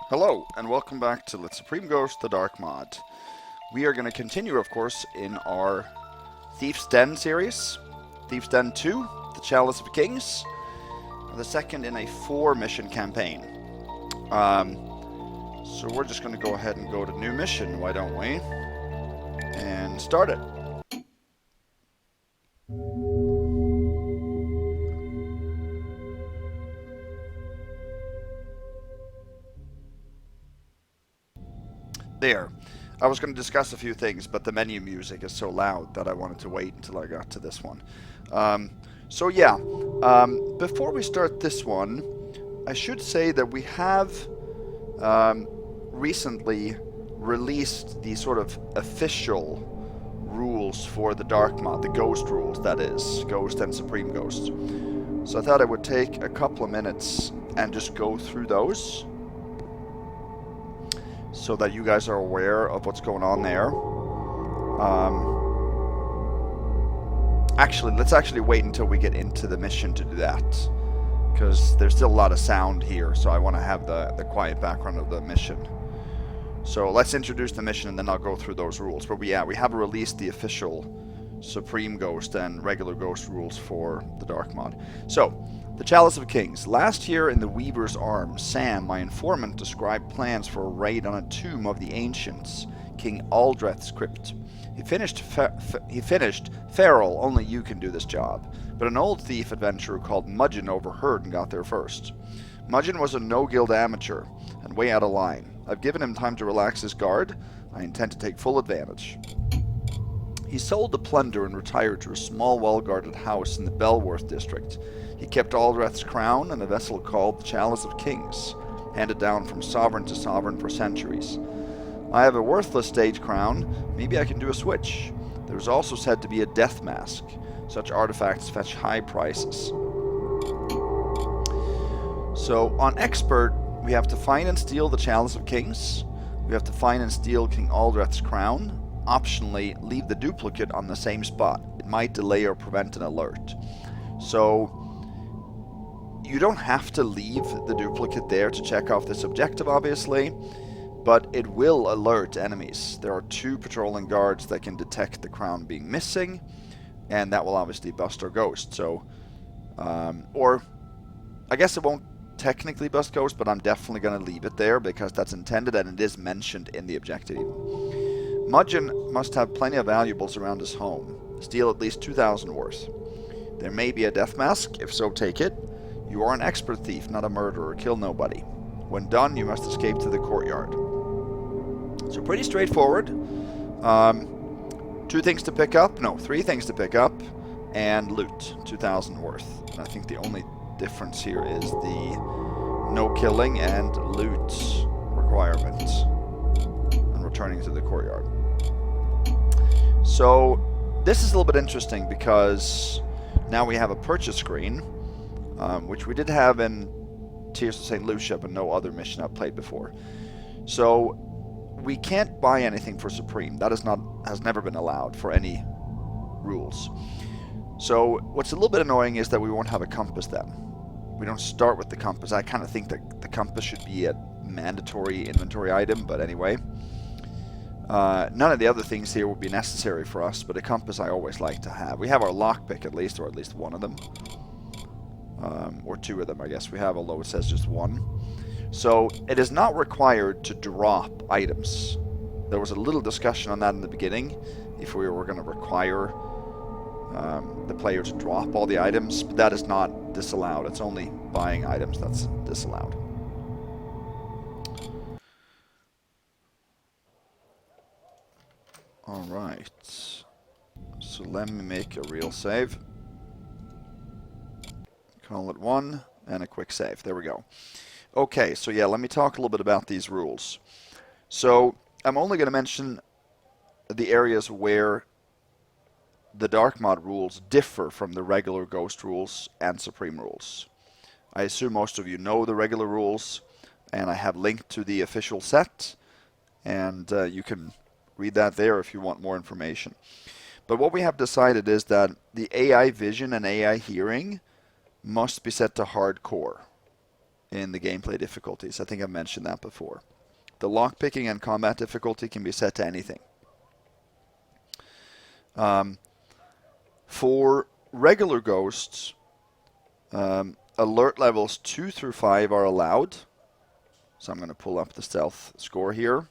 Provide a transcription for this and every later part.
Hello, and welcome back to Let Supreme Ghost, the Dark Mod. We are going to continue, of course, in our Thief's Den series. Thief's Den 2, the Chalice of Kings, the second in a 4-mission campaign. So we're just going to go ahead and go to new mission, why don't we? And start it. There. I was going to discuss a few things, but the menu music is so loud that I wanted to wait until I got to this one. Before we start this one, I should say that we have recently released the sort of official rules for the Dark Mod, the Ghost rules, that is, Ghost and Supreme Ghost. So I thought I would take a couple of minutes and just go through those, so that you guys are aware of what's going on there. Let's actually wait until we get into the mission to do that, because there's still a lot of sound here, so I want to have the quiet background of the mission. So let's introduce the mission, and then I'll go through those rules. But we have released the official Supreme Ghost and regular Ghost rules for the Dark Mod. So, the Chalice of Kings. Last year in the Weaver's Arms, Sam, my informant, described plans for a raid on a tomb of the ancients, King Aldreth's crypt. He finished Feral, only you can do this job, but an old thief adventurer called Mudgeon overheard and got there first. Mudgeon was a no-guild amateur, and way out of line. I've given him time to relax his guard. I intend to take full advantage. He sold the plunder and retired to a small well-guarded house in the Belworth district. He kept Aldreth's crown and a vessel called the Chalice of Kings, handed down from sovereign to sovereign for centuries. I have a worthless stage crown. Maybe I can do a switch. There is also said to be a death mask. Such artifacts fetch high prices. So, on Expert, we have to find and steal the Chalice of Kings. We have to find and steal King Aldreth's crown. Optionally, leave the duplicate on the same spot. It might delay or prevent an alert. So, you don't have to leave the duplicate there to check off this objective, obviously, but it will alert enemies. There are 2 patrolling guards that can detect the crown being missing, and that will obviously bust our ghost. So, or I guess it won't technically bust ghost, but I'm definitely going to leave it there because that's intended and it is mentioned in the objective. Mudgeon must have plenty of valuables around his home. Steal at least 2,000 worth. There may be a death mask, if so take it. You are an expert thief, not a murderer. Kill nobody. When done, you must escape to the courtyard. So pretty straightforward. 3 things to pick up, and loot, 2,000 worth. And I think the only difference here is the no killing and loot requirement, and returning to the courtyard. So this is a little bit interesting because now we have a purchase screen, which we did have in Tears of St. Lucia, but no other mission I've played before. So we can't buy anything for Supreme. That has never been allowed for any rules. So what's a little bit annoying is that we won't have a compass then. We don't start with the compass. I kind of think that the compass should be a mandatory inventory item, but anyway. None of the other things here would be necessary for us, but a compass I always like to have. We have our lockpick at least, or at least one of them. Or 2 of them, I guess we have, although it says just 1. So, it is not required to drop items. There was a little discussion on that in the beginning, if we were going to require the player to drop all the items, but that is not disallowed. It's only buying items that's disallowed. Alright, so let me make a real save. Call it 1, and a quick save. There we go. Okay, so yeah, let me talk a little bit about these rules. So, I'm only going to mention the areas where the Dark Mod rules differ from the regular Ghost rules and Supreme rules. I assume most of you know the regular rules, and I have linked to the official set, and you can read that there if you want more information. But what we have decided is that the AI vision and AI hearing must be set to hardcore. in the gameplay difficulties. I think I've mentioned that before. The lockpicking and combat difficulty can be set to anything. For regular ghosts, alert levels 2 through 5 are allowed. So I'm going to pull up the stealth score here.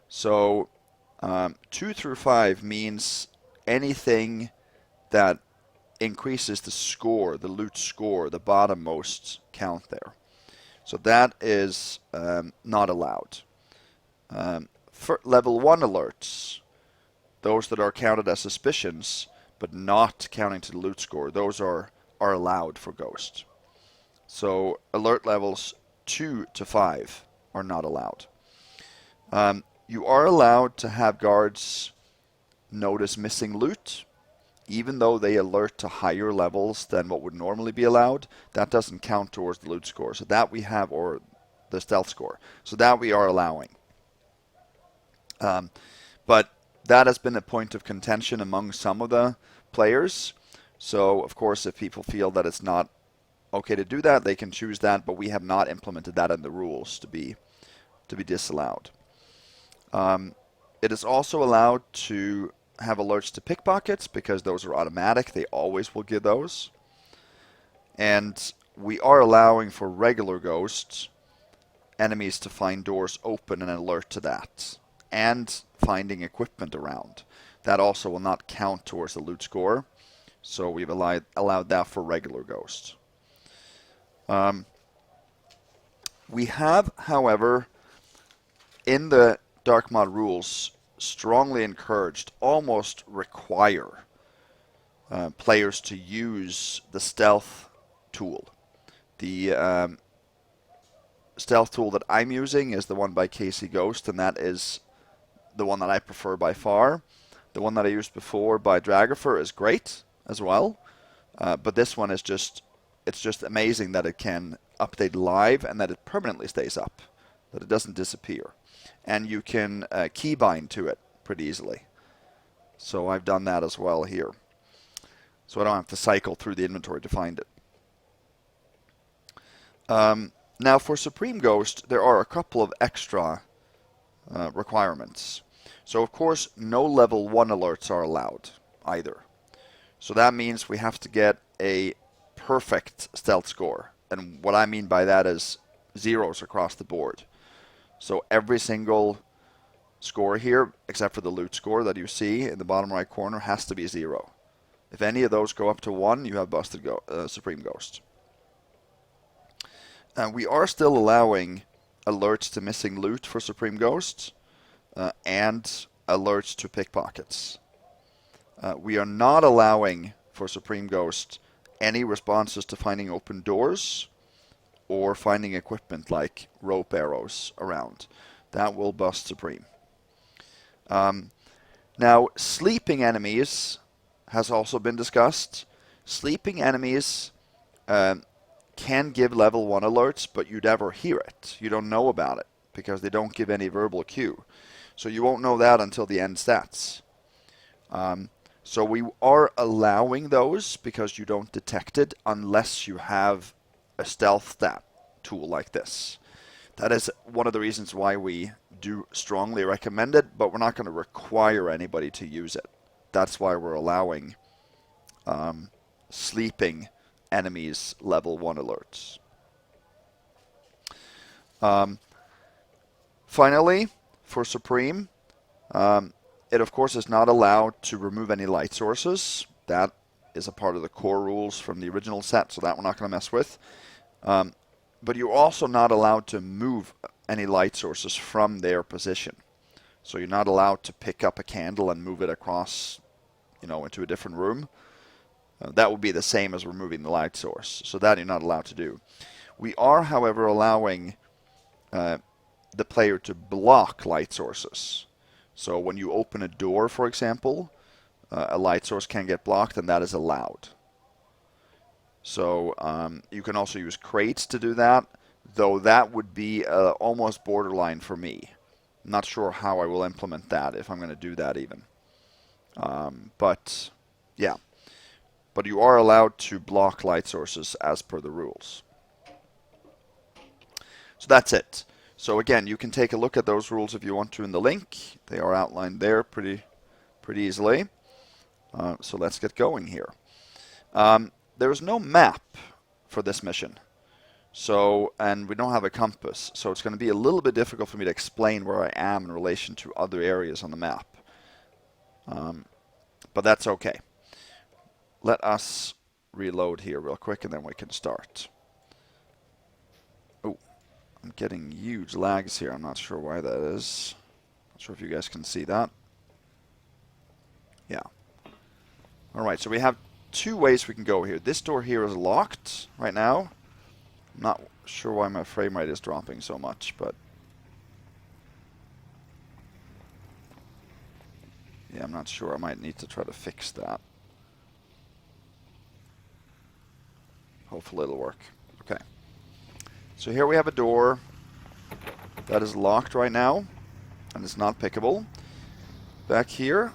So 2 through 5 means anything that increases the score, the loot score, the bottommost count there. So that is not allowed. For level 1 alerts, those that are counted as suspicions, but not counting to the loot score, those are allowed for Ghost. So alert levels 2 to 5 are not allowed. You are allowed to have guards notice missing loot, even though they alert to higher levels than what would normally be allowed. That doesn't count towards the loot score. So that we have, or the stealth score. So that we are allowing. But that has been a point of contention among some of the players. So, of course, if people feel that it's not okay to do that, they can choose that, but we have not implemented that in the rules to be disallowed. It is also allowed to have alerts to pickpockets because those are automatic. They always will give those. And we are allowing for regular ghosts enemies to find doors open and alert to that. And finding equipment around. That also will not count towards the loot score. So we've allowed that for regular ghosts. We have, however, in the Dark Mod rules, strongly encouraged, almost require players to use the stealth tool. The stealth tool that I'm using is the one by Casey Ghost, and that is the one that I prefer by far. The one that I used before by Dragifer is great as well, but this one is it's just amazing that it can update live and that it permanently stays up, that it doesn't disappear. And you can keybind to it pretty easily. So I've done that as well here. So I don't have to cycle through the inventory to find it. Now for Supreme Ghost, there are a couple of extra requirements. So of course, no level 1 alerts are allowed either. So that means we have to get a perfect stealth score. And what I mean by that is zeros across the board. So every single score here, except for the loot score that you see in the bottom right corner, has to be 0. If any of those go up to 1, you have busted Supreme Ghost. We are still allowing alerts to missing loot for Supreme Ghost and alerts to pickpockets. We are not allowing for Supreme Ghost any responses to finding open doors or finding equipment like rope arrows around. That will bust Supreme. Now, sleeping enemies has also been discussed. Sleeping enemies can give level 1 alerts, but you never hear it. You don't know about it because they don't give any verbal cue. So you won't know that until the end stats. So we are allowing those because you don't detect it unless you have a stealth stat tool like this. That is one of the reasons why we do strongly recommend it, but we're not going to require anybody to use it. That's why we're allowing sleeping enemies level 1 alerts. Finally, for Supreme, it of course is not allowed to remove any light sources. That is a part of the core rules from the original set, so that we're not going to mess with. But you're also not allowed to move any light sources from their position. So you're not allowed to pick up a candle and move it across, into a different room. That would be the same as removing the light source. So that you're not allowed to do. We are, however, allowing the player to block light sources. So when you open a door, for example, a light source can get blocked, and that is allowed. So you can also use crates to do that, though that would be almost borderline for me. I'm not sure how I will implement that, if I'm going to do that even. But yeah. But you are allowed to block light sources as per the rules. So that's it. So again, you can take a look at those rules if you want to in the link. They are outlined there pretty easily. So let's get going here. There is no map for this mission. So, and we don't have a compass, so it's going to be a little bit difficult for me to explain where I am in relation to other areas on the map. But that's okay. Let us reload here real quick and then we can start. Oh, I'm getting huge lags here. I'm not sure why that is. Not sure if you guys can see that. Yeah. Alright, so we have two ways we can go here. This door here is locked right now. I'm not sure why my frame rate is dropping so much, but yeah, I'm not sure. I might need to try to fix that. Hopefully it'll work. Okay. So here we have a door that is locked right now, and it's not pickable. Back here.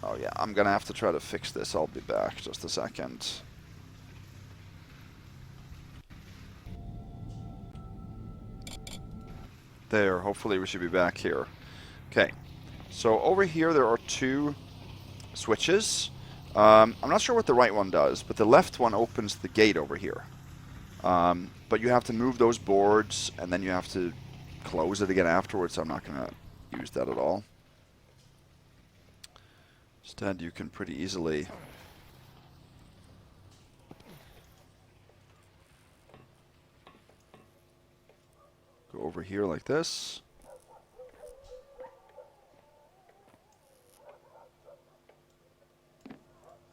Oh yeah, I'm gonna have to try to fix this. I'll be back just a second. There, hopefully we should be back here. Okay, so over here there are two switches. I'm not sure what the right one does, but the left one opens the gate over here. But you have to move those boards, and then you have to close it again afterwards, so I'm not going to use that at all. Instead, you can pretty easily go over here like this.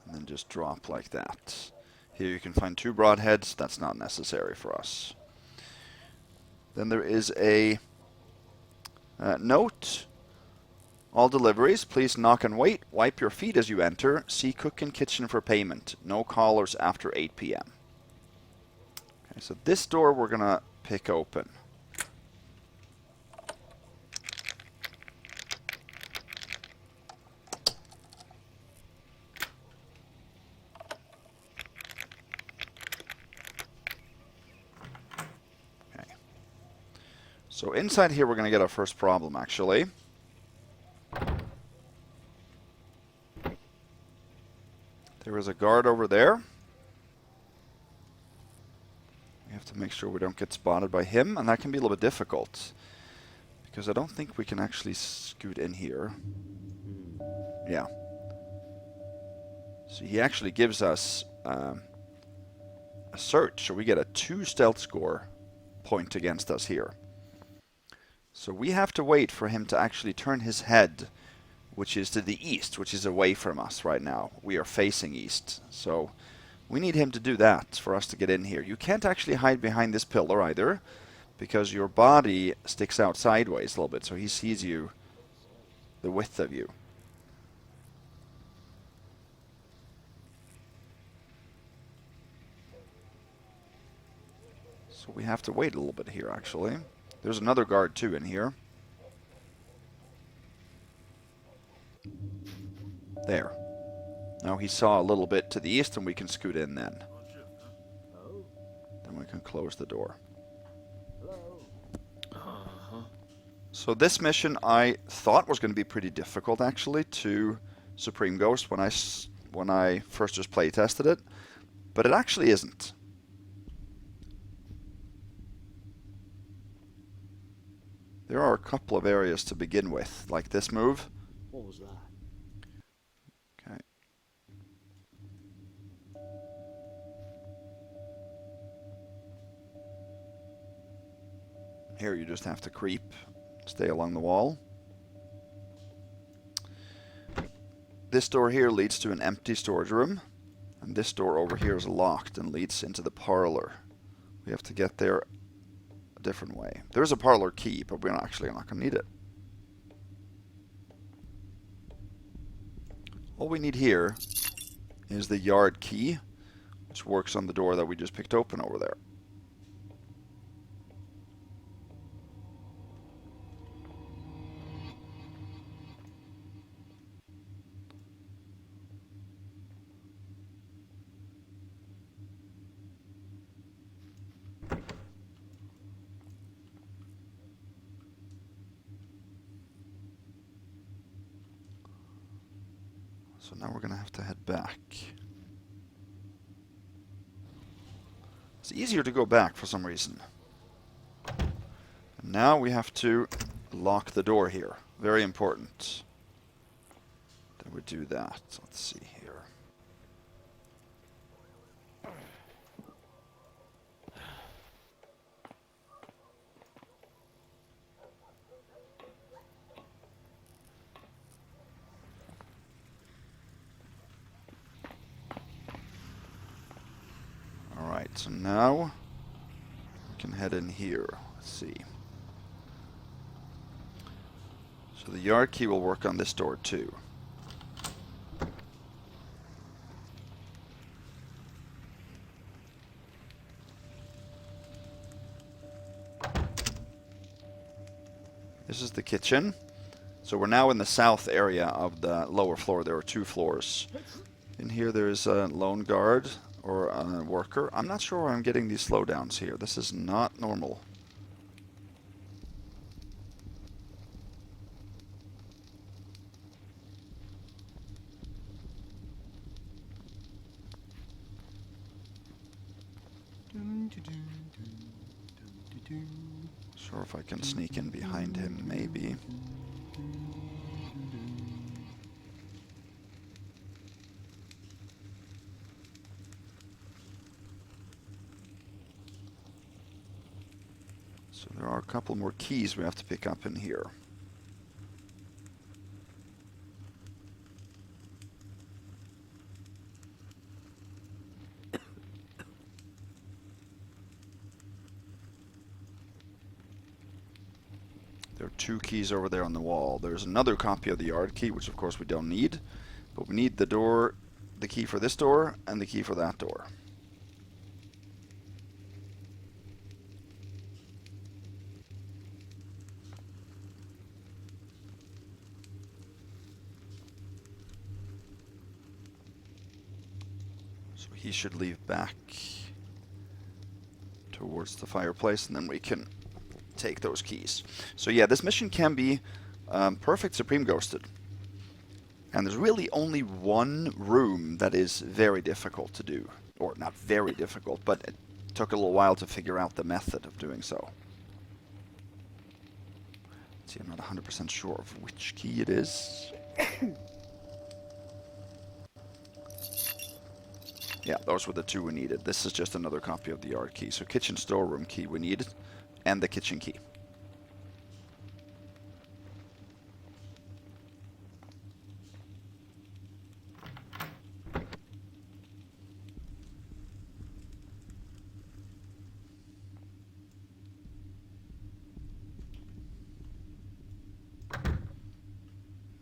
And then just drop like that. Here you can find two broadheads. That's not necessary for us. Then there is a note. All deliveries, please knock and wait. Wipe your feet as you enter. See cook and kitchen for payment. No callers after 8 p.m. Okay, so this door we're going to pick open. Okay. So inside here we're going to get our first problem, actually. There is a guard over there. We have to make sure we don't get spotted by him, and that can be a little bit difficult, because I don't think we can actually scoot in here. Yeah. So he actually gives us a search, so we get a 2 stealth score point against us here. So we have to wait for him to actually turn his head, which is to the east, which is away from us right now. We are facing east, so we need him to do that for us to get in here. You can't actually hide behind this pillar either, because your body sticks out sideways a little bit, so he sees you, the width of you. So we have to wait a little bit here, actually. There's another guard too in here. There. Now he saw a little bit to the east, and we can scoot in then. Then we can close the door. So this mission I thought was going to be pretty difficult, actually, to Supreme Ghost when I first just play tested it, but it actually isn't. There are a couple of areas to begin with, like this move. What was that? Okay. Here you just have to creep, stay along the wall. This door here leads to an empty storage room, and this door over here is locked and leads into the parlor. We have to get there a different way. There's a parlor key, but we're actually not going to need it. All we need here is the yard key, which works on the door that we just picked open over there. So now we're going to have to head back. It's easier to go back for some reason. And now we have to lock the door here. Very important that we do that. Let's see here. Alright, so now we can head in here. Let's see. So the yard key will work on this door too. This is the kitchen. So we're now in the south area of the lower floor. There are 2 floors. In here there's a lone guard or a worker. I'm not sure where I'm getting these slowdowns here. This is not normal. Sure if I can sneak in behind him, maybe. So there are a couple more keys we have to pick up in here. There are 2 keys over there on the wall. There's another copy of the yard key, which of course we don't need, but we need the door, the key for this door, and the key for that door. So he should leave back towards the fireplace, and then we can take those keys. So yeah, this mission can be perfect Supreme Ghosted. And there's really only one room that is very difficult to do. Or not very difficult, but it took a little while to figure out the method of doing so. Let's see, I'm not 100% sure of which key it is. Yeah, those were the 2 we needed. This is just another copy of the yard key. So kitchen storeroom key we needed, and the kitchen key.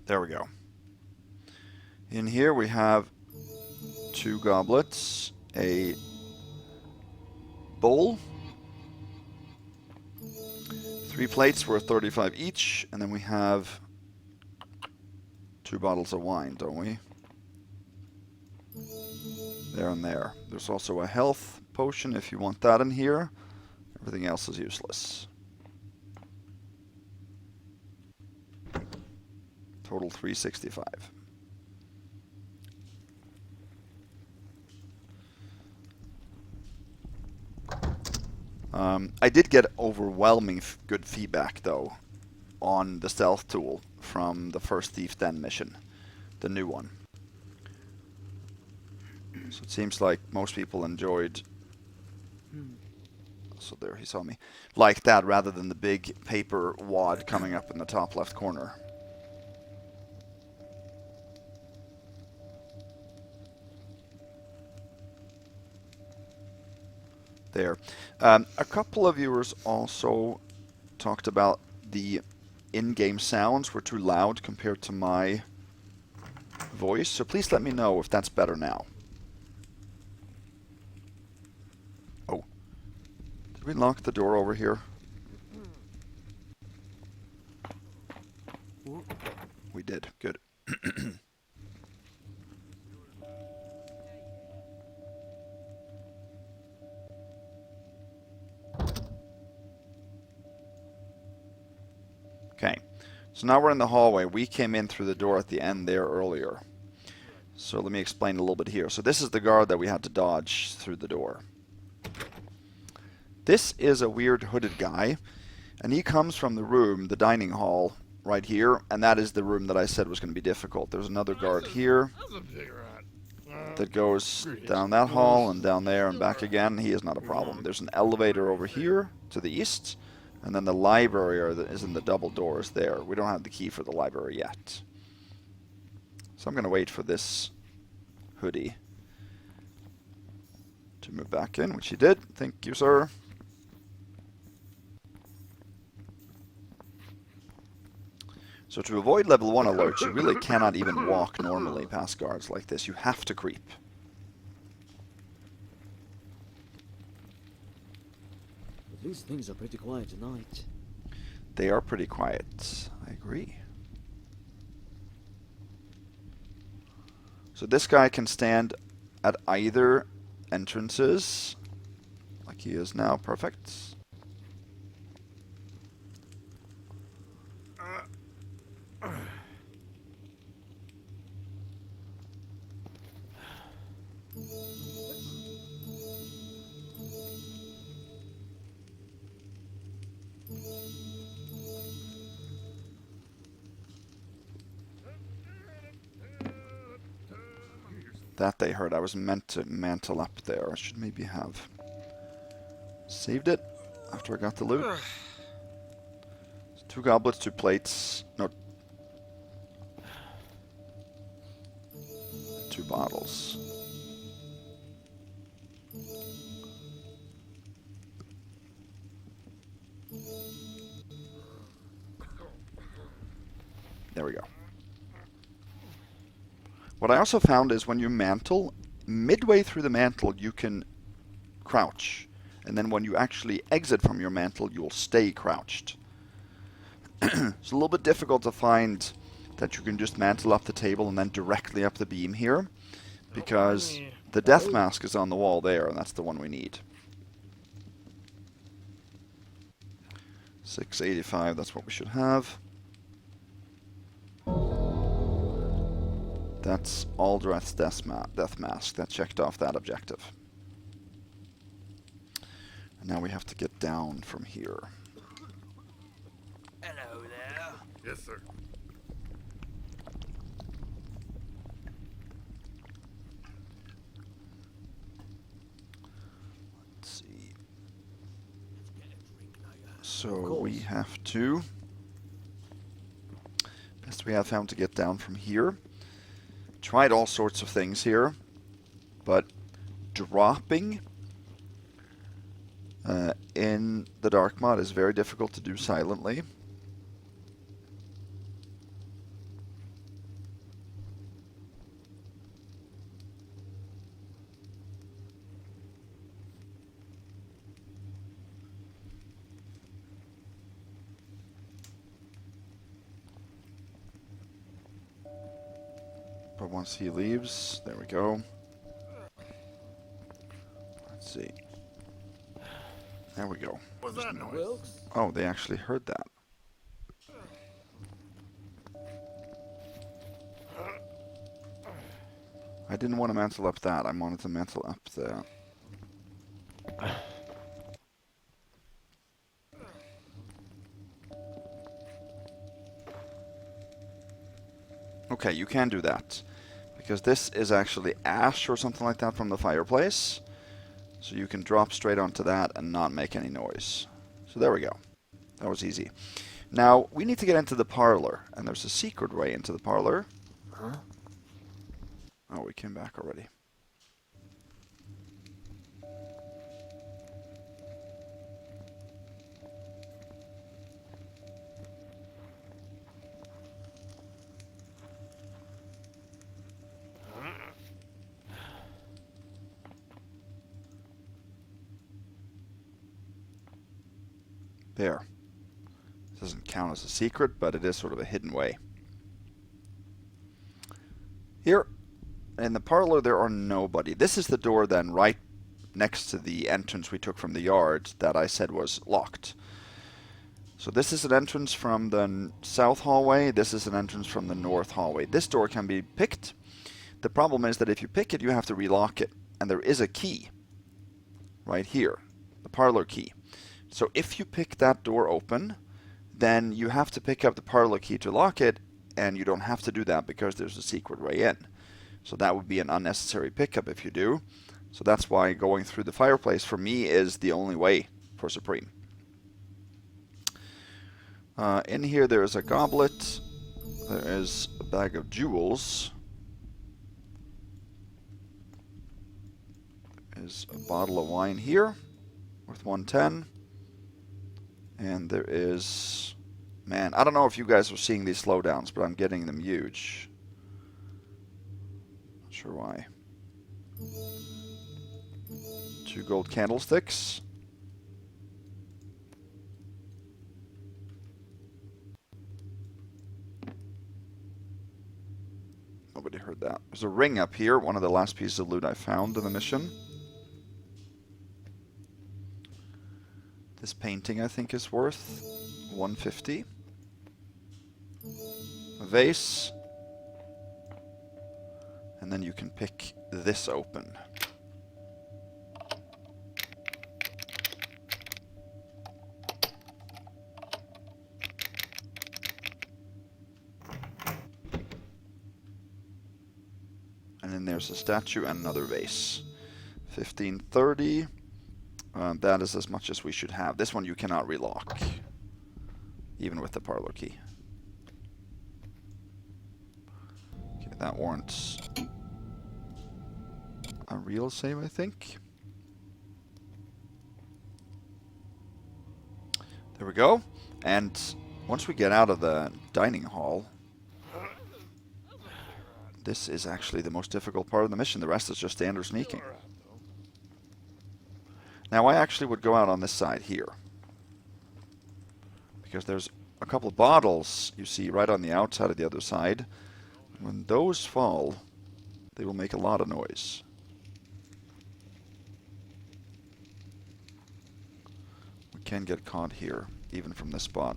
There we go. In here we have 2 goblets, a bowl, 3 plates worth 35 each, and then we have 2 bottles of wine, don't we? There and there. There's also a health potion if you want that in here. Everything else is useless. Total 365. I did get overwhelming good feedback, though, on the stealth tool from the first Thief Den mission, the new one. So it seems like most people enjoyed... So there, he saw me. Like that, rather than the big paper wad coming up in the top left corner. There. A couple of viewers also talked about the in-game sounds were too loud compared to my voice, so please let me know if that's better now. Oh. Did we lock the door over here? We did. Good. Okay, so now we're in the hallway. We came in through the door at the end there earlier. So let me explain a little bit here. So this is the guard that we had to dodge through the door. This is a weird hooded guy, and he comes from the room, the dining hall, right here, and that is the room that I said was going to be difficult. There's another guard here that goes down that hall and down there and back again. He is not a problem. There's an elevator over here to the east, and then the library is in the double doors there. We don't have the key for the library yet. So I'm going to wait for this hoodie to move back in, which he did. Thank you, sir. So to avoid level 1 alerts, you really cannot even walk normally past guards like this. You have to creep. At least things are pretty quiet tonight. They are pretty quiet. I agree. So this guy can stand at either entrances, like he is now. Perfect. That they heard. I was meant to mantle up there. I should maybe have saved it after I got the loot. So 2 goblets, 2 plates. No. 2 bottles. There we go. What I also found is when you mantle, midway through the mantle you can crouch. And then when you actually exit from your mantle, you will stay crouched. It's a little bit difficult to find that you can just mantle up the table and then directly up the beam here. Because the death mask is on the wall there, and that's the one we need. 685, that's what we should have. That's Aldreth's death mask. That checked off that objective. And now we have to get down from here. Hello there. Yes, sir. Let's see. So we have to... Best we have found to get down from here. Tried all sorts of things here, but dropping in the dark mod is very difficult to do silently. But once he leaves, there we go. Let's see. There we go. What's that noise? Oh, they actually heard that. I didn't want to mantle up that. I wanted to mantle up the... Okay, you can do that. Because this is actually ash or something like that from the fireplace. So you can drop straight onto that and not make any noise. So there we go. That was easy. Now, we need to get into the parlor. And there's a secret way into the parlor. Huh? Oh, we came back already. There. This doesn't count as a secret, but it is sort of a hidden way. Here, in the parlor, there are nobody. This is the door then right next to the entrance we took from the yard that I said was locked. So this is an entrance from the south hallway. This is an entrance from the north hallway. This door can be picked. The problem is that if you pick it, you have to relock it. And there is a key right here, the parlor key. So if you pick that door open, then you have to pick up the parlor key to lock it, and you don't have to do that because there's a secret way in. So that would be an unnecessary pickup if you do. So that's why going through the fireplace for me is the only way for Supreme. In here there is a goblet, there is a bag of jewels, there is a bottle of wine here worth 110, and there is, man, I don't know if you guys are seeing these slowdowns, but I'm getting them huge. Not sure why. 2 gold candlesticks. Nobody heard that. There's a ring up here, one of the last pieces of loot I found in the mission. This painting I think is worth 150. A vase. And then you can pick this open. And then there's a statue and another vase. 1530. That is as much as we should have. This one you cannot relock, even with the parlor key. Okay, that warrants a real save, I think. There we go. And once we get out of the dining hall, this is actually the most difficult part of the mission. The rest is just standard sneaking. Now I actually would go out on this side here, because there's a couple of bottles you see right on the outside of the other side. When those fall, they will make a lot of noise. We can get caught here, even from this spot.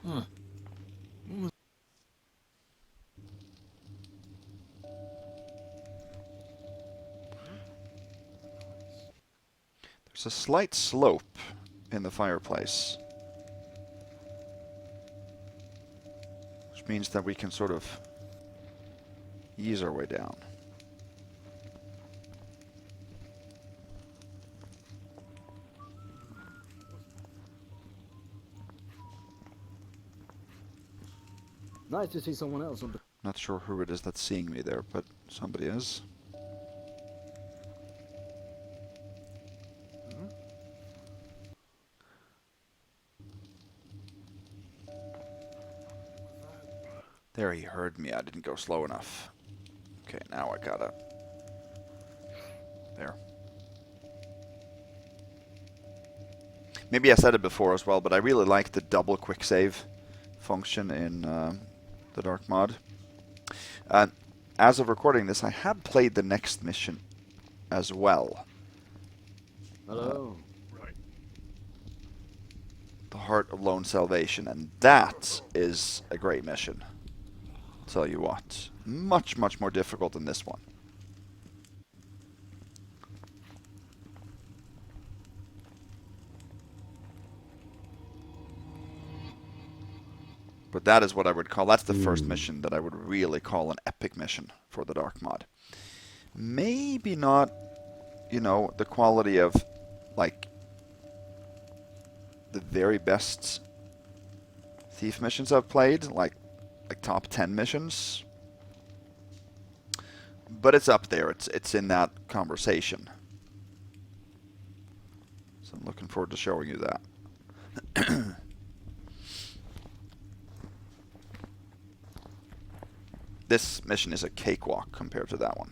Huh. There's a slight slope in the fireplace, which means that we can sort of ease our way down. Nice to see someone else on the... Not sure who it is that's seeing me there, but somebody is. There, he heard me. I didn't go slow enough. Okay, now I gotta... There. Maybe I said it before as well, but I really like the double quick save function in the Dark mod. As of recording this, I have played the next mission as well. Hello. The Heart of Lone Salvation, and that is a great mission. Tell you what, much more difficult than this one. But that is what I would call, that's the first mission that I would really call an epic mission for the Dark mod. Maybe not, you know, the quality of, like, the very best Thief missions I've played, like top 10 missions. But it's up there, it's in that conversation. So I'm looking forward to showing you that. This mission is a cakewalk compared to that one.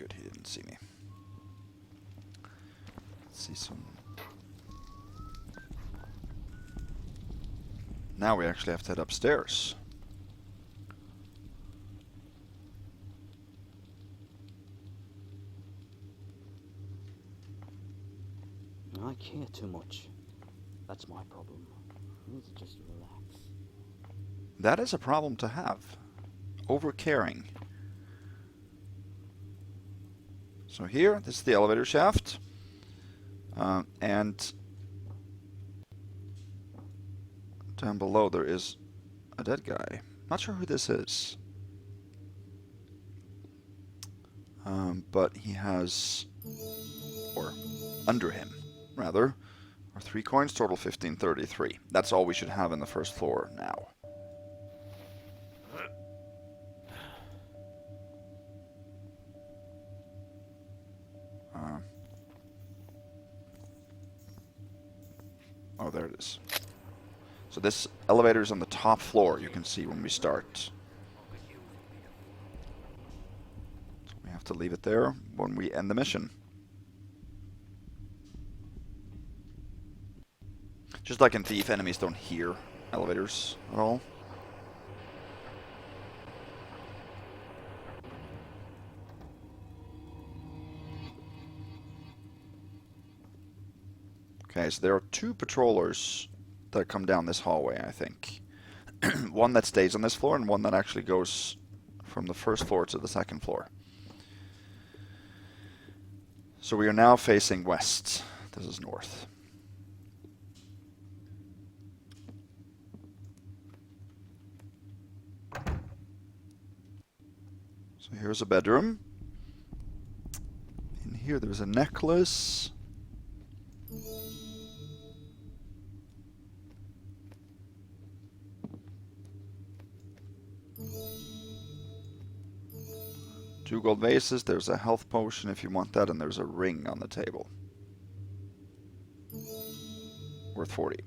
good, he didn't see me. Let's see some... Now we actually have to head upstairs. I care too much. That's my problem. I need to just relax. That is a problem to have. Over-caring. So here, this is the elevator shaft. And down below there is a dead guy. Not sure who this is. But he has, or under him, rather, are 3 coins, total 1533. That's all we should have in the first floor now. Oh, there it is. So this elevator is on the top floor, you can see when we start. So we have to leave it there when we end the mission. Just like in Thief, enemies don't hear elevators at all. Okay, so there are 2 patrollers that come down this hallway, I think. One that stays on this floor and one that actually goes from the first floor to the second floor. So we are now facing west. This is north. So here's a bedroom. In here there's a necklace. Two gold vases, there's a health potion if you want that, and there's a ring on the table. Worth 40.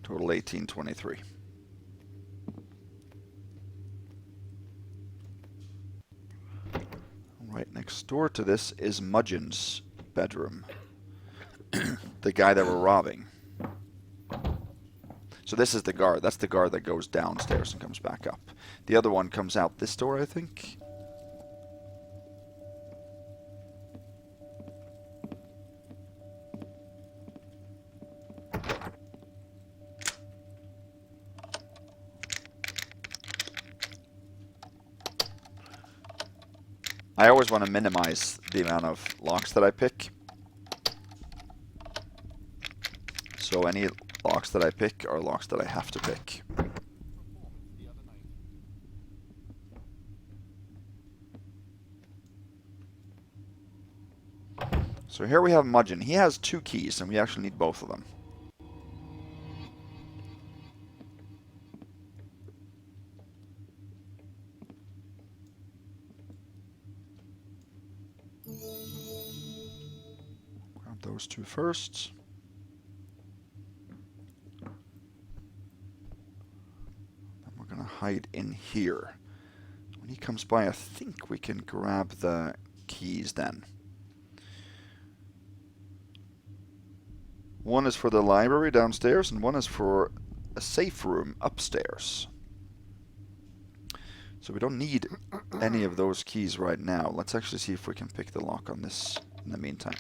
Total 1823. Right next door to this is Mudgeon's bedroom. The guy that we're robbing. So this is the guard. That's the guard that goes downstairs and comes back up. The other one comes out this door, I think. I always want to minimize the amount of locks that I pick. So any locks that I pick are locks that I have to pick. So here we have Mudgeon. He has 2 keys and we actually need both of them. Grab those 2 first. Then we're gonna hide in here. When he comes by, I think we can grab the keys then. One is for the library downstairs and one is for a safe room upstairs. So we don't need any of those keys right now. Let's actually see if we can pick the lock on this in the meantime.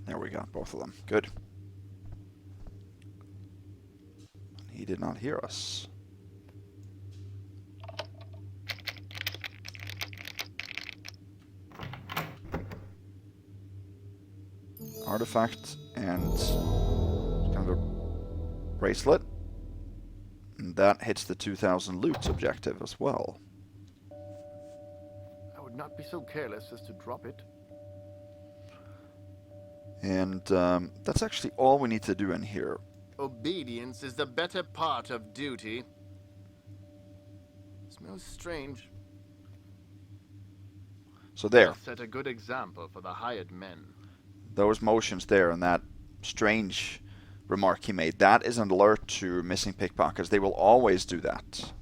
There we got both of them. Good. He did not hear us. Artifact and kind of a bracelet. And that hits the 2000 loot objective as well. I would not be so careless as to drop it. And that's actually all we need to do in here. Obedience is the better part of duty. Smells strange. So there. Set a good example for the hired men. those motions there and that strange remark he made, that is an alert to missing pickpockets. They will always do that.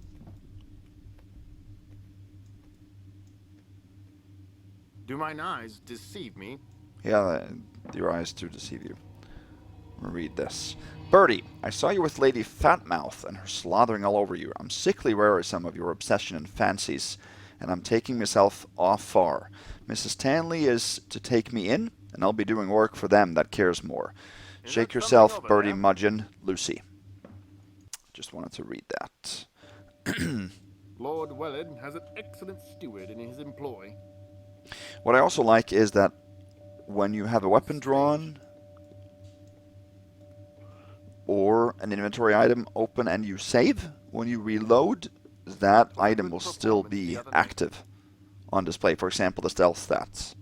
Do mine eyes deceive me? Yeah, your eyes do deceive you. Read this. Birdie, I saw you with Lady Fatmouth and her slothering all over you. I'm sickly wearisome of your obsession and fancies, and I'm taking myself off far. Mrs. Stanley is to take me in, and I'll be doing work for them that cares more. Is Shake that yourself, something over Birdie, there? Mudgeon, Lucy. Just wanted to read that. Lord Wellard has an excellent steward in his employ. What I also like is that when you have a weapon drawn or an inventory item open and you save, when you reload, that item will still be active on display. For example, the stealth stats.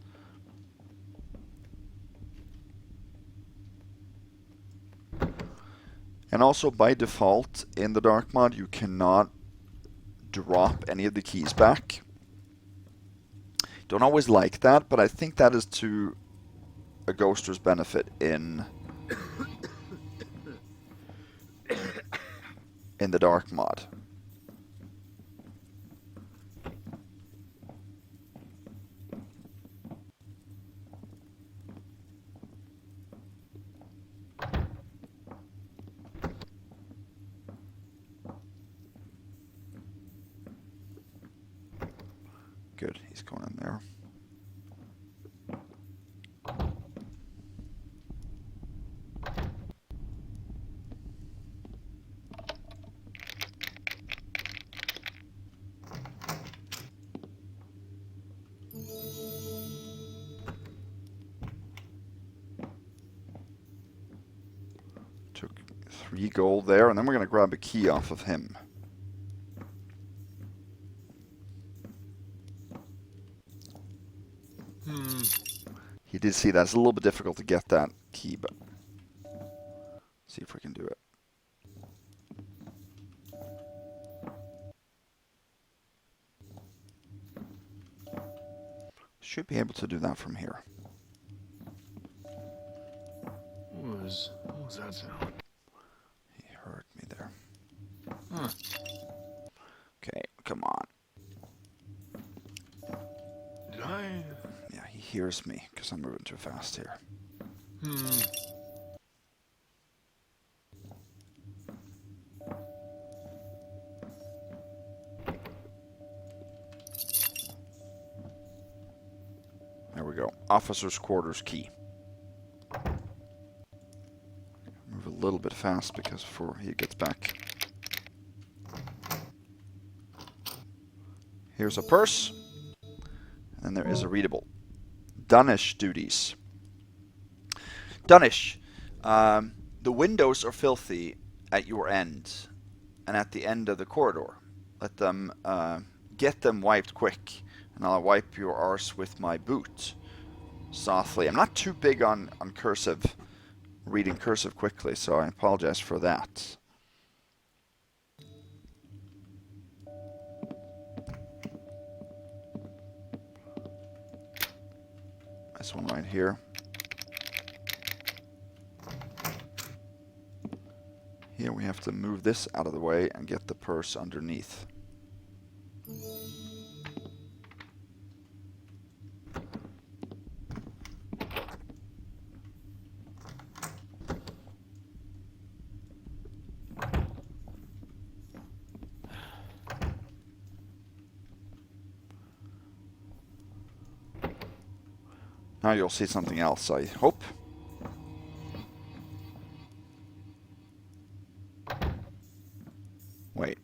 And also by default in the dark mod you cannot drop any of the keys back. Don't always like that, but I think that is to a ghoster's benefit in the dark mod. Good, he's going in there. Took 3 gold there, and then we're going to grab a key off of him. He did see that. It's a little bit difficult to get that key, but see if we can do it. Should be able to do that from here. What was that sound? He heard me there. Huh. Okay, come on. Did I? Yeah, he hears me because I'm moving too fast here. There we go. Officer's quarters key. Move a little bit fast because before he gets back. Here's a purse. And there is a readable. Dunnish duties. Dunnish. The windows are filthy at your end and at the end of the corridor. Let them get them wiped quick, and I'll wipe your arse with my boot. Softly. I'm not too big on cursive, reading cursive quickly, so I apologize for that. This one right here. Here we have to move this out of the way and get the purse underneath. Now you'll see something else, I hope. Wait.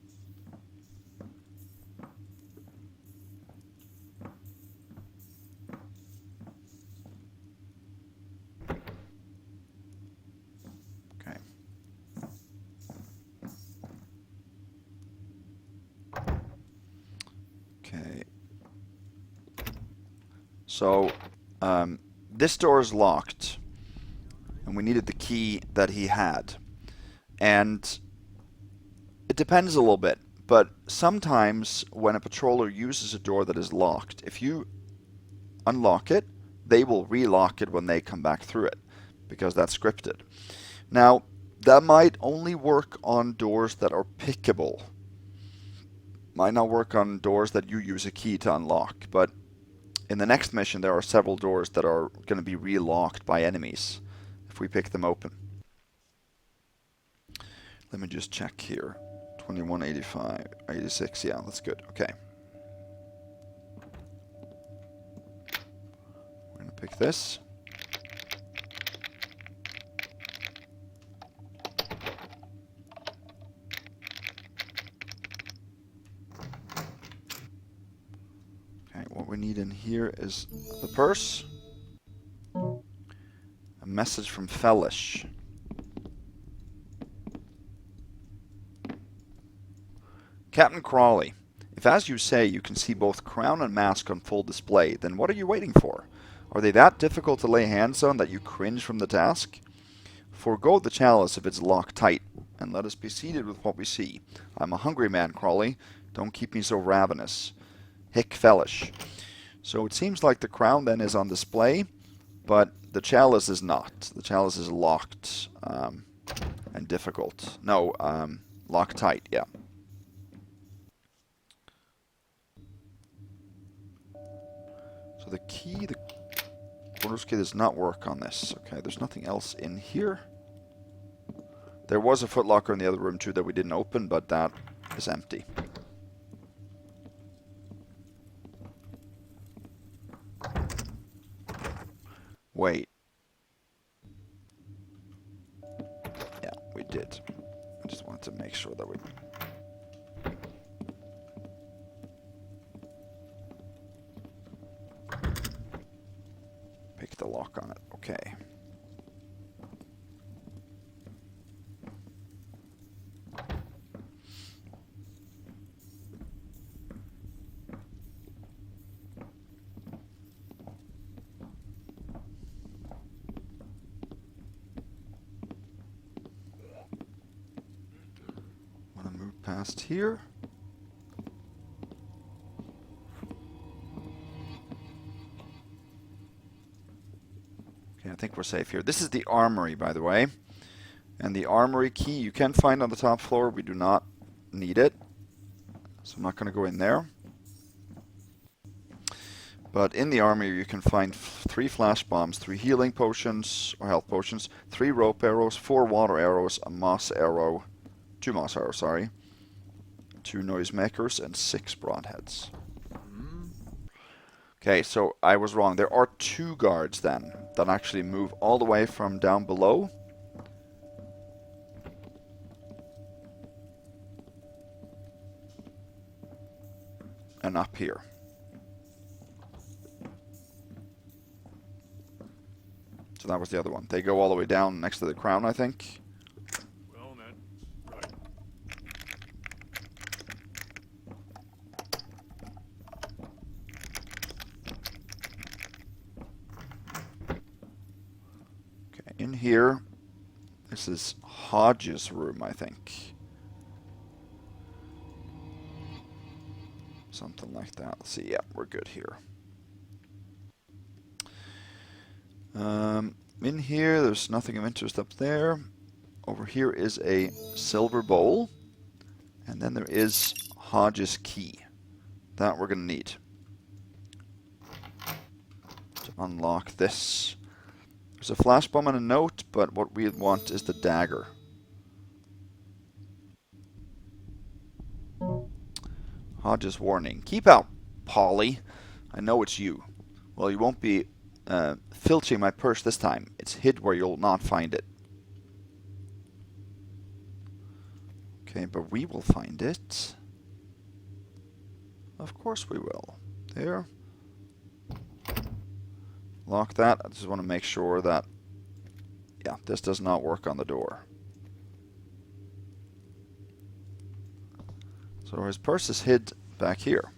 Okay. Okay. So, this door is locked, and we needed the key that he had. And it depends a little bit, but sometimes when a patroller uses a door that is locked, if you unlock it, they will relock it when they come back through it, because that's scripted. Now, that might only work on doors that are pickable. Might not work on doors that you use a key to unlock, but in the next mission there are several doors that are going to be relocked by enemies if we pick them open. Let me just check here. 21, 85, 86, yeah, that's good. Okay. We're going to pick this. Okay, what we need in here is the purse. A message from Fellish. Captain Crawley, if as you say you can see both crown and mask on full display, then what are you waiting for? Are they that difficult to lay hands on that you cringe from the task? Forgo the chalice if it's locked tight, and let us be seated with what we see. I'm a hungry man, Crawley. Don't keep me so ravenous. Hick Fellish. So it seems like the crown then is on display, but the chalice is not. The chalice is locked and difficult. No, locked tight, yeah. So the key, the Quarters key does not work on this. Okay, there's nothing else in here. There was a footlocker in the other room too that we didn't open, but that is empty. Wait. Yeah, we did. I just wanted to make sure that we... pick the lock on it. Okay. Want to move past here. I think we're safe here. This is the armory, by the way. And the armory key you can find on the top floor. We do not need it. So I'm not going to go in there. But in the armory you can find 3 flash bombs, 3 healing potions, or health potions, 3 rope arrows, 4 water arrows, a moss arrow, 2 moss arrows, sorry, 2 noisemakers, and 6 broadheads. Okay, so I was wrong. There are 2 guards then that actually move all the way from down below. And up here. So that was the other one. They go all the way down next to the crown, I think. Well, then, right. Okay, in here, this is Hodge's room, I think. Something like that. Let's see. Yeah, we're good here. In here, there's nothing of interest up there. Over here is a silver bowl. And then there is Hodge's key. That we're going to need to unlock this. There's a flash bomb and a note, but what we want is the dagger. Hodge's warning. Keep out, Polly. I know it's you. Well, you won't be filching my purse this time. It's hid where you'll not find it. Okay, but we will find it. Of course we will. There. Lock that. I just want to make sure that, yeah, this does not work on the door. So his purse is hid back here.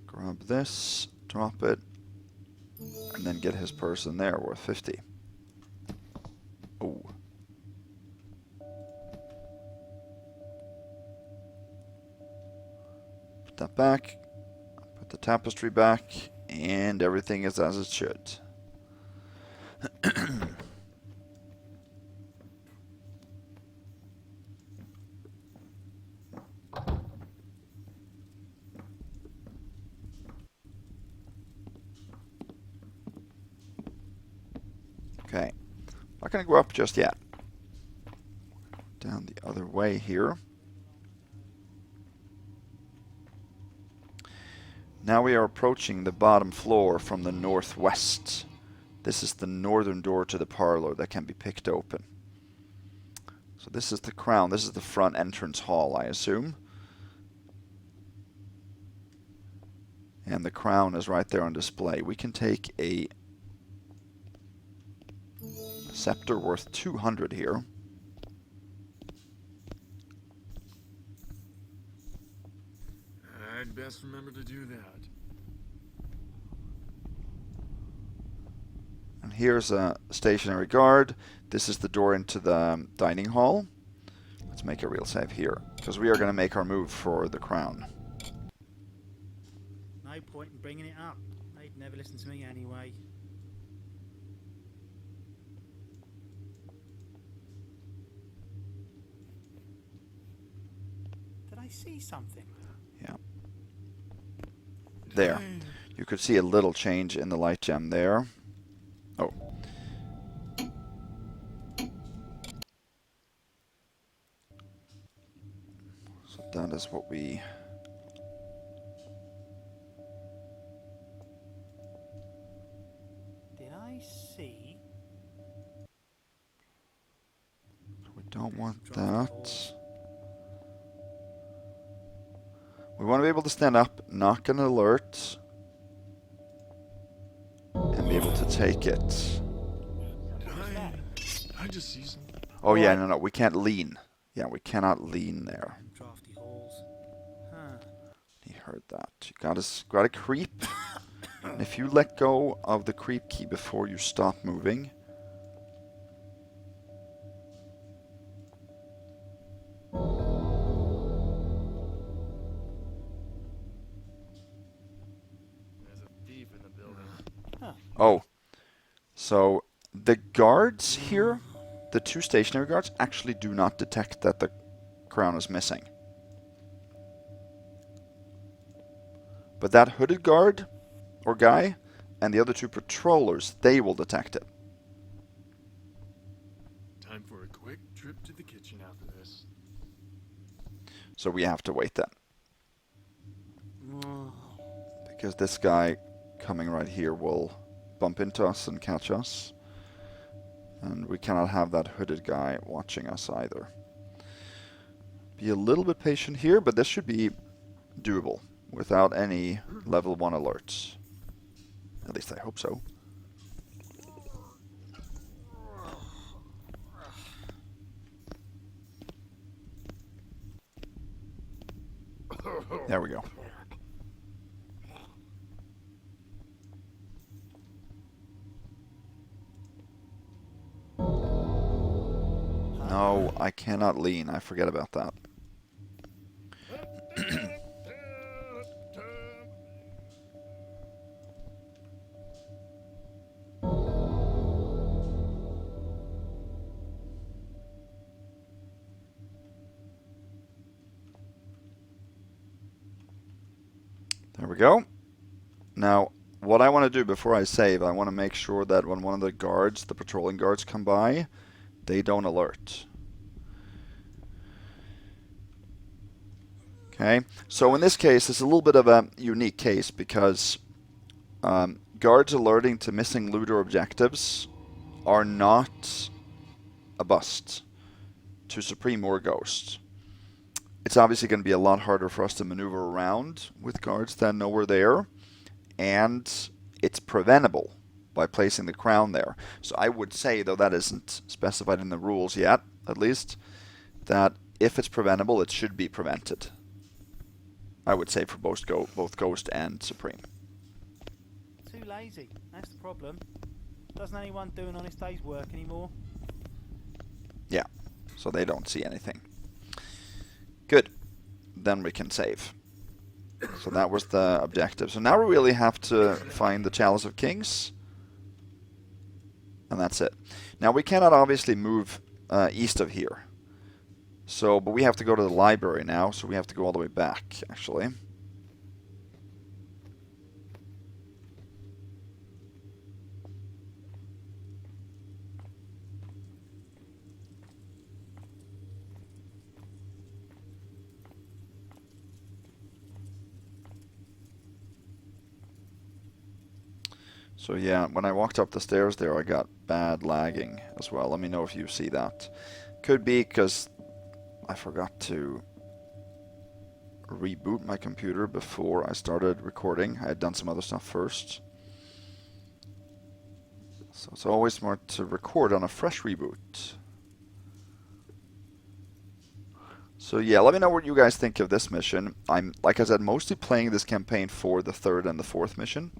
Grab this, drop it, and then get his purse in there worth 50. Oh. Put that back. Put the tapestry back. And everything is as it should. Okay. Not going to go up just yet. Down the other way here. Now we are approaching the bottom floor from the northwest. This is the northern door to the parlor that can be picked open. So this is the crown. This is the front entrance hall, I assume. And the crown is right there on display. We can take a scepter worth 200 here. I'd best remember to do that. And here's a stationary guard. This is the door into the dining hall. Let's make a real save here, because we are going to make our move for the crown. No point in bringing it up. They'd never listen to me anyway. Did I see something? Yeah. There. You could see a little change in the light gem there. Oh. So that is what we... Did I see? We don't want that. We want to be able to stand up, knock an alert, and be able to take it. I just see something. Oh yeah, no, we can't lean. Yeah, we cannot lean there. Drafty halls. Huh. He heard that. You gotta creep. And if you let go of the creep key before you stop moving, There's a thief in the building. oh, so the guards here, the two stationary guards, actually do not detect that the crown is missing. But that hooded guard, or guy, and the other two patrollers, they will detect it. Time for a quick trip to the kitchen after this. So we have to wait then. Because this guy coming right here will bump into us and catch us. And we cannot have that hooded guy watching us either. Be a little bit patient here, but this should be doable without any level 1 alerts. At least I hope so. There we go. No, I cannot lean. I forget about that. There we go. Now, what I want to do before I save, I want to make sure that when one of the guards, the patrolling guards, come by, they don't alert. Okay, so in this case, it's a little bit of a unique case because guards alerting to missing loot or objectives are not a bust to Supreme or Ghost. It's obviously going to be a lot harder for us to maneuver around with guards that know we're there, and it's preventable by placing the crown there. So I would say, though that isn't specified in the rules yet, at least, that if it's preventable, it should be prevented. I would say for both Ghost and Supreme. Too lazy. That's the problem. Doesn't anyone do an honest day's work anymore? Yeah, so they don't see anything. Good. Then we can save. So that was the objective. So now we really have to find the Chalice of Kings. And that's it. Now we cannot obviously move east of here. So, but we have to go to the library now, so we have to go all the way back, actually. So yeah, when I walked up the stairs there, I got bad lagging as well. Let me know if you see that. Could be because I forgot to reboot my computer before I started recording. I had done some other stuff first. So it's always smart to record on a fresh reboot. So yeah, let me know what you guys think of this mission. I'm, like I said, mostly playing this campaign for the 3rd and the 4th mission.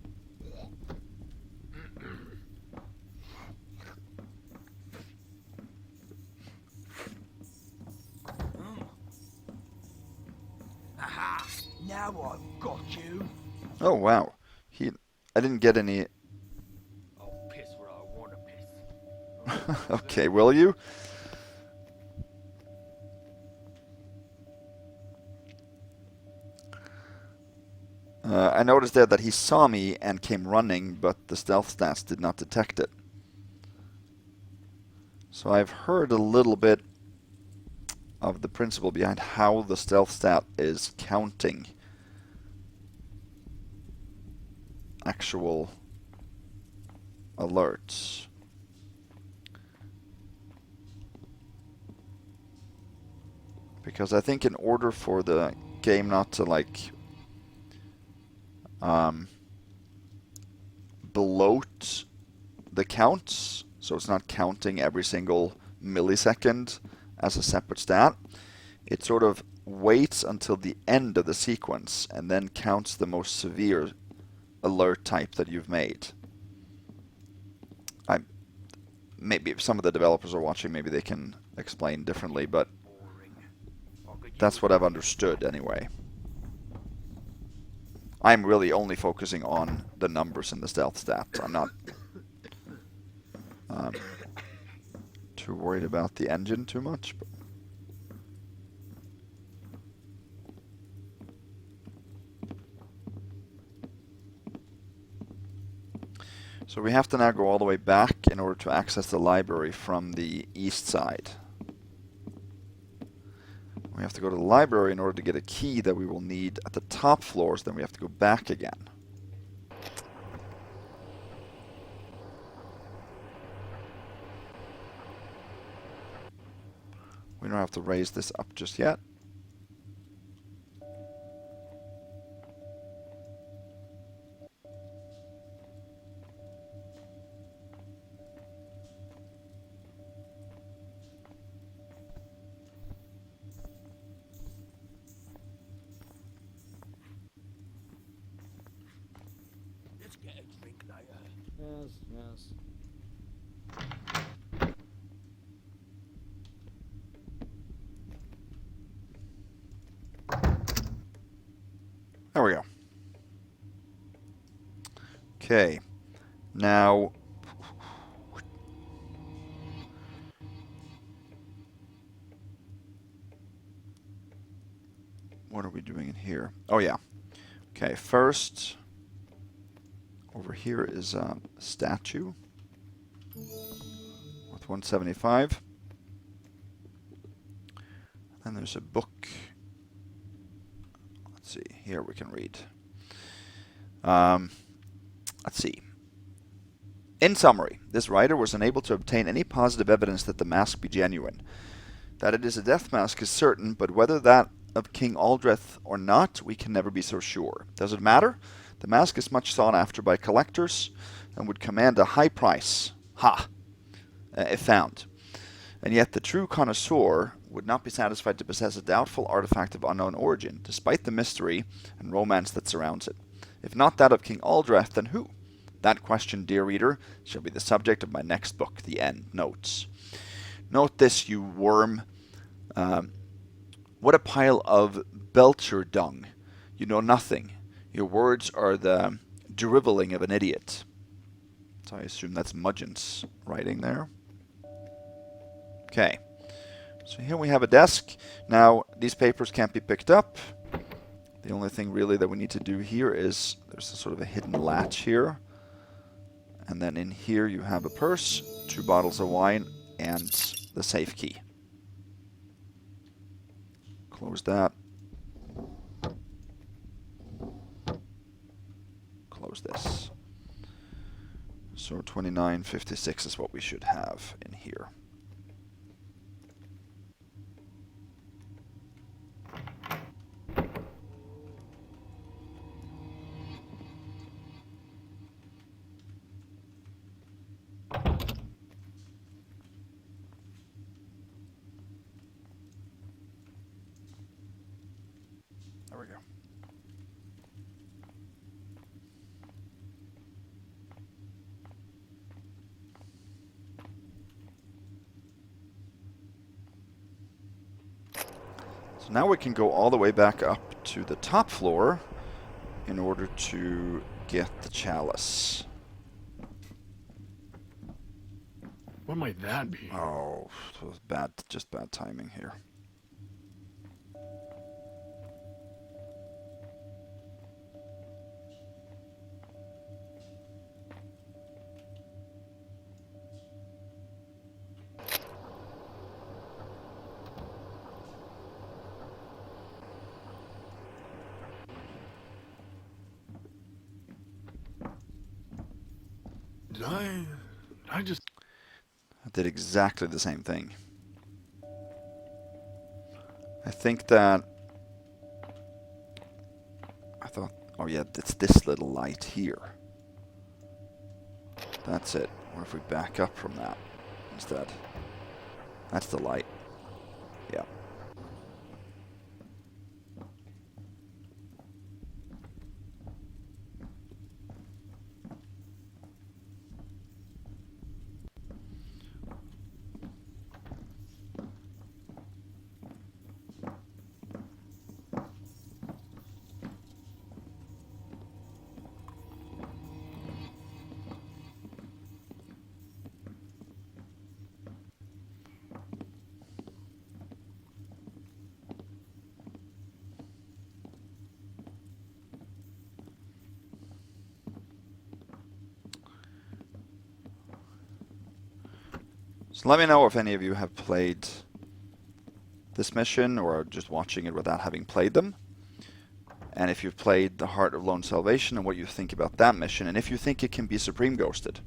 Now I've got you. Oh wow, I didn't get any. I'll piss where I want to piss. Okay, will you? I noticed there that he saw me and came running, but the stealth stats did not detect it. So I've heard a little bit of the principle behind how the stealth stat is counting actual alerts. Because I think in order for the game not to like bloat the counts, so it's not counting every single millisecond as a separate stat, it sort of waits until the end of the sequence and then counts the most severe alert type that you've made. Maybe if some of the developers are watching, maybe they can explain differently, but that's what I've understood anyway. I'm really only focusing on the numbers in the stealth stat. I'm not too worried about the engine too much. But so we have to now go all the way back in order to access the library from the east side. We have to go to the library in order to get a key that we will need at the top floors, then we have to go back again. We don't have to raise this up just yet. Let's get a drink later. Yes, yes. There we go. Okay. Now, what are we doing in here? Oh yeah. Okay, first, over here is a statue with 175. Then there's a book. Let's see, here we can read. Let's see. In summary, this writer was unable to obtain any positive evidence that the mask be genuine. That it is a death mask is certain, but whether that of King Aldreth or not, we can never be so sure. Does it matter? The mask is much sought after by collectors and would command a high price. If found. And yet the true connoisseur would not be satisfied to possess a doubtful artifact of unknown origin, despite the mystery and romance that surrounds it. If not that of King Aldreth, then who? That question, dear reader, shall be the subject of my next book, The End Notes. Note this, you worm. What a pile of Belcher dung You know nothing. Your words are the driveling of an idiot. So I assume that's Mudgeon's writing there. Okay. So here we have a desk. Now, these papers can't be picked up. The only thing really that we need to do here is there's a sort of a hidden latch here. And then in here you have a purse, 2 bottles of wine, and the safe key. Close that. Close this. So 29.56 is what we should have in here. There we go. So now we can go all the way back up to the top floor in order to get the chalice. What might that be? Oh, it was bad, just bad timing here. Did I just... I did exactly the same thing. I think that... I thought, oh yeah, it's this little light here. That's it. What if we back up from that instead? That's the light. Yeah. So let me know if any of you have played this mission or are just watching it without having played them. And if you've played the Heart of Lone Salvation and what you think about that mission, and if you think it can be Supreme Ghosted.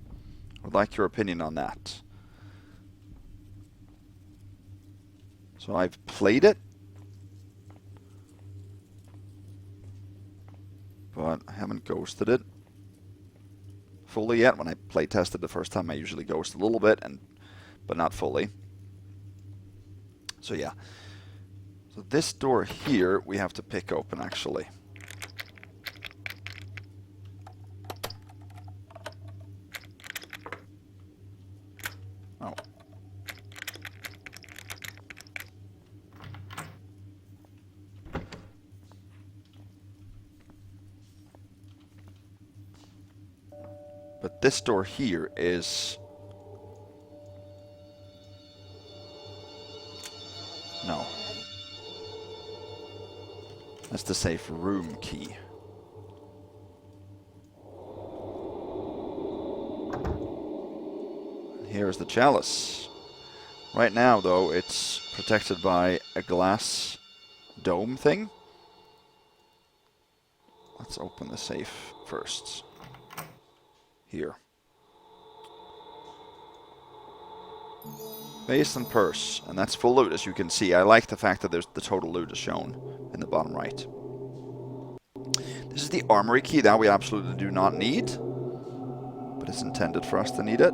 I would like your opinion on that. So I've played it, but I haven't ghosted it fully yet. When I play tested the first time, I usually ghost a little bit, but not fully. So yeah. So this door here we have to pick open actually. Oh. But this door here is... No. That's the safe room key. Here's the chalice. Right now, though, it's protected by a glass dome thing. Let's open the safe first. Here. Base and purse, and that's full loot as you can see. I like the fact that there's the total loot is shown in the bottom right. This is the armory key that we absolutely do not need, but it's intended for us to need it.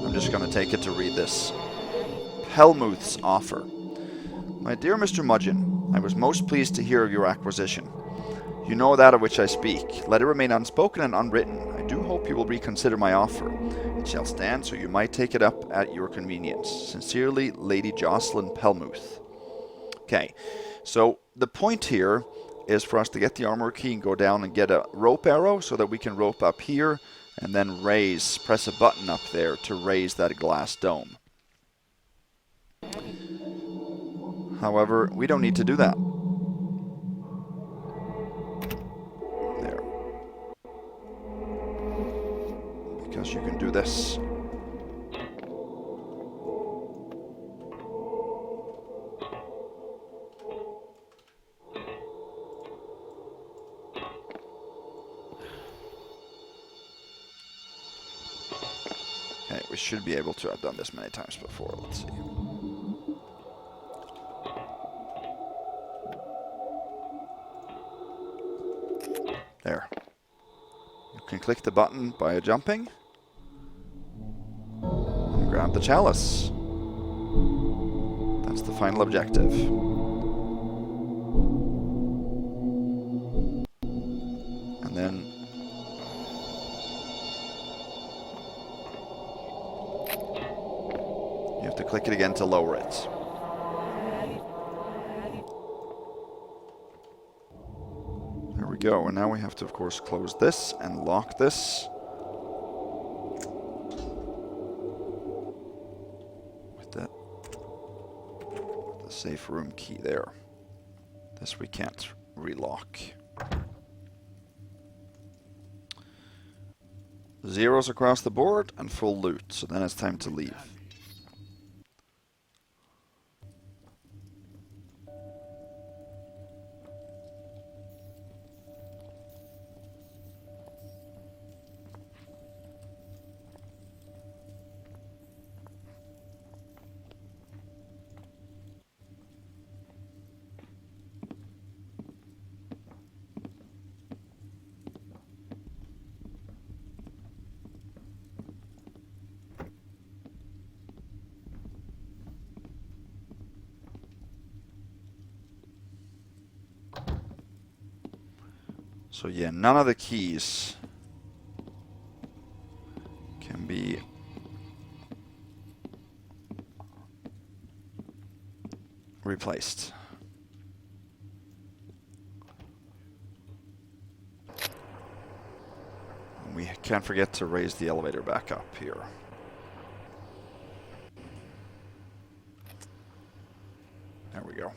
I'm just going to take it to read this. Helmuth's offer. My dear Mr. Mudgeon, I was most pleased to hear of your acquisition. You know that of which I speak. Let it remain unspoken and unwritten. I do hope you will reconsider my offer. It shall stand, so you might take it up at your convenience. Sincerely, Lady Jocelyn Pelmuth. Okay, so the point here is for us to get the armor key and go down and get a rope arrow so that we can rope up here and then raise, press a button up there to raise that glass dome. However, we don't need to do that. There. Because you can do this. Okay, we should be able to have done this many times before. Let's see. There. You can click the button by jumping. And grab the chalice. That's the final objective. And then you have to click it again to lower it. There we go. And now we have to, of course, close this and lock this. With the safe room key there. This we can't relock. Zeros across the board and full loot. So then it's time to leave. So yeah, none of the keys can be replaced. And we can't forget to raise the elevator back up here. There we go.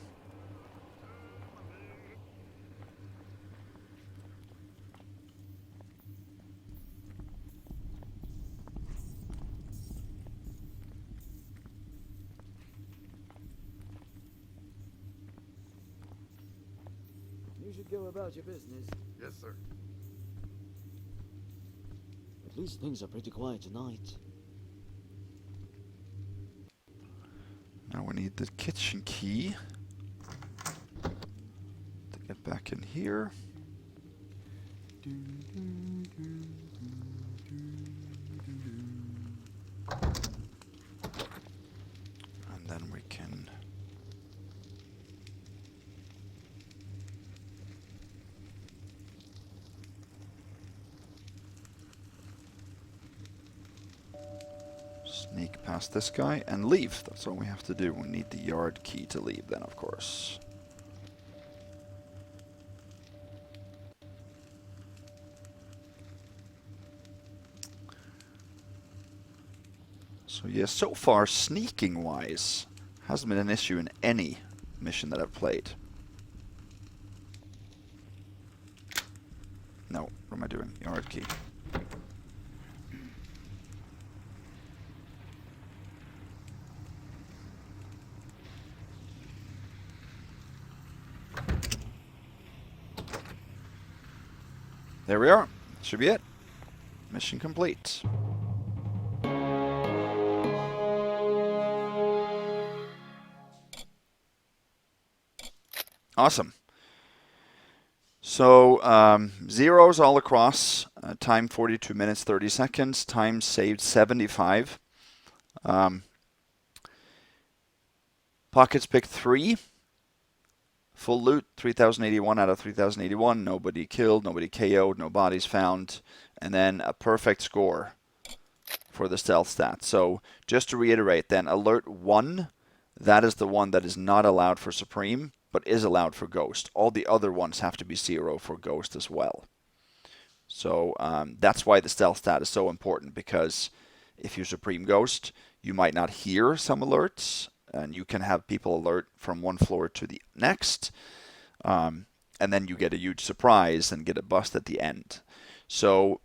You should go about your business. Yes, sir. At least things are pretty quiet tonight. Now we need the kitchen key to get back in here. And then we can sneak past this guy and leave. That's all we have to do. We need the yard key to leave then, of course. So yeah, so far, sneaking-wise, hasn't been an issue in any mission that I've played. No, what am I doing? Yard key. There we are. Should be it. Mission complete. Awesome. So, zeros all across. Time 42 minutes, 30 seconds. Time saved 75. Pockets picked 3. Full loot, 3,081 out of 3,081. Nobody killed, nobody KO'd, no bodies found. And then a perfect score for the stealth stat. So, just to reiterate then, alert 1, that is the one that is not allowed for Supreme, but is allowed for Ghost. All the other ones have to be 0 for Ghost as well. So that's why the stealth stat is so important, because if you Supreme Ghost, you might not hear some alerts, and you can have people alert from one floor to the next, and then you get a huge surprise and get a bust at the end. So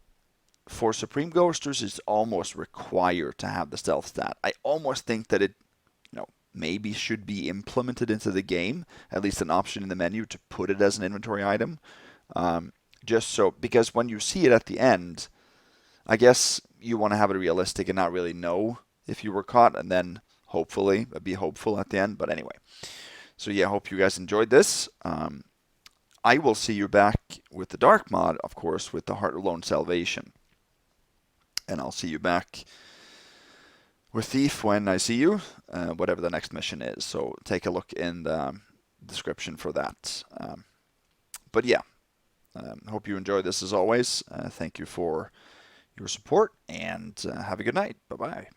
for Supreme Ghosters, it's almost required to have the stealth stat. I almost think that it, maybe should be implemented into the game, at least an option in the menu to put it as an inventory item. Just so, because when you see it at the end, I guess you want to have it realistic and not really know if you were caught, and then hopefully be hopeful at the end. But anyway, so yeah, I hope you guys enjoyed this. I will see you back with the Dark mod, of course, with the Heart Alone Salvation. And I'll see you back with Thief when I see you, whatever the next mission is. So take a look in the description for that. But yeah, hope you enjoyed this as always. Thank you for your support, and have a good night. Bye-bye.